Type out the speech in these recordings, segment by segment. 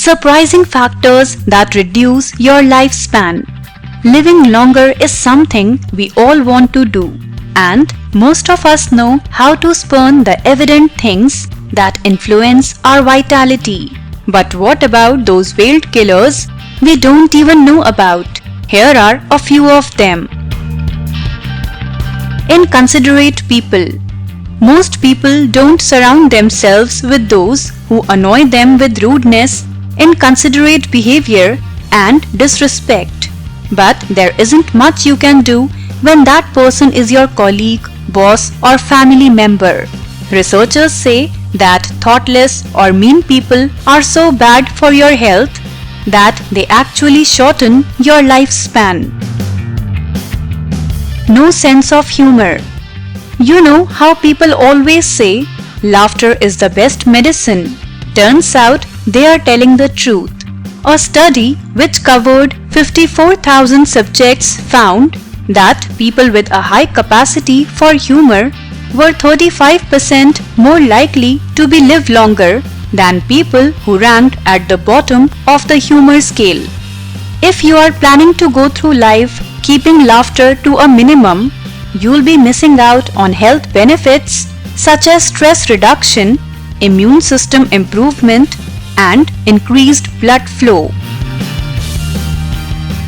Surprising factors that reduce your lifespan. Living longer is something we all want to do, and most of us know how to spurn the evident things that influence our vitality. But what about those veiled killers we don't even know about? Here are a few of them. Inconsiderate people. Most people don't surround themselves with those who annoy them with rudeness, inconsiderate behavior, and disrespect. But there isn't much you can do when that person is your colleague, boss, or family member. Researchers say that thoughtless or mean people are so bad for your health that they actually shorten your lifespan. No sense of humor. You know how people always say laughter is the best medicine. Turns out they are telling the truth. A study which covered 54,000 subjects found that people with a high capacity for humor were 35% more likely to be live longer than people who ranked at the bottom of the humor scale. If you are planning to go through life keeping laughter to a minimum, you'll be missing out on health benefits such as stress reduction, immune system improvement, and increased blood flow.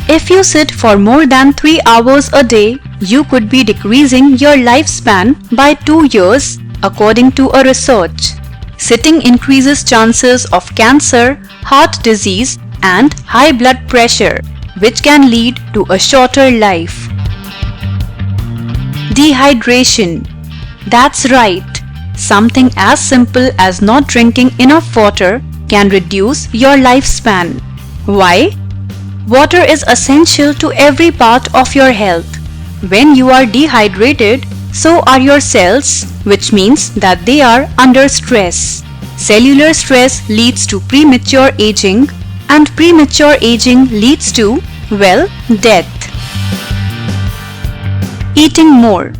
If you sit for more than 3 hours a day, you could be decreasing your lifespan by 2 years, according to a research. Sitting increases chances of cancer, heart disease, and high blood pressure, which can lead to a shorter life. Dehydration. That's right. Something as simple as not drinking enough water can reduce your lifespan. Why? Water is essential to every part of your health. When you are dehydrated, so are your cells, which means that they are under stress. Cellular stress leads to premature aging, and premature aging leads to, well, death. Eating more.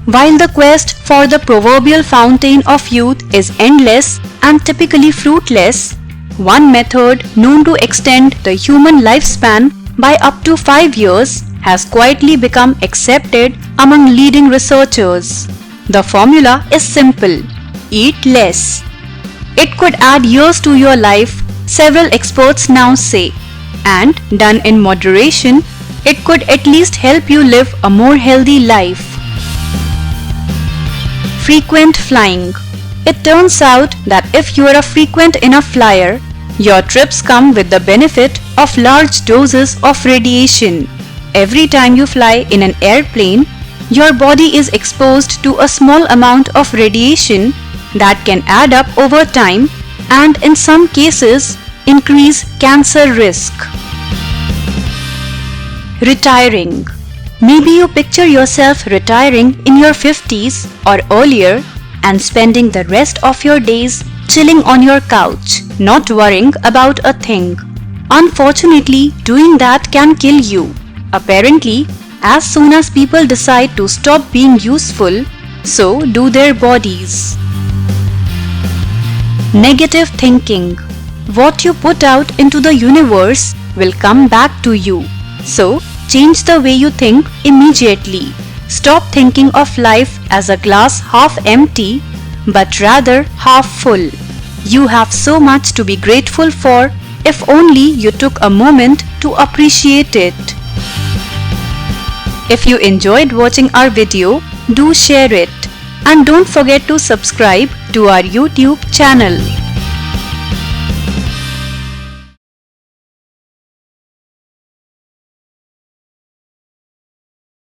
While the quest for the proverbial fountain of youth is endless and typically fruitless, one method known to extend the human lifespan by up to 5 years has quietly become accepted among leading researchers. The formula is simple: eat less. It could add years to your life, several experts now say, and done in moderation, it could at least help you live a more healthy life. Frequent flying. It turns out that if you are a frequent enough flyer, your trips come with the benefit of large doses of radiation. Every time you fly in an airplane, your body is exposed to a small amount of radiation that can add up over time and in some cases increase cancer risk. Retiring. Maybe you picture yourself retiring in your 50s or earlier and spending the rest of your days chilling on your couch, not worrying about a thing. Unfortunately, doing that can kill you. Apparently, as soon as people decide to stop being useful, so do their bodies. Negative thinking. What you put out into the universe will come back to you. So, change the way you think immediately. Stop thinking of life as a glass half empty, but rather half full. You have so much to be grateful for if only you took a moment to appreciate it. If you enjoyed watching our video, do share it and don't forget to subscribe to our YouTube channel.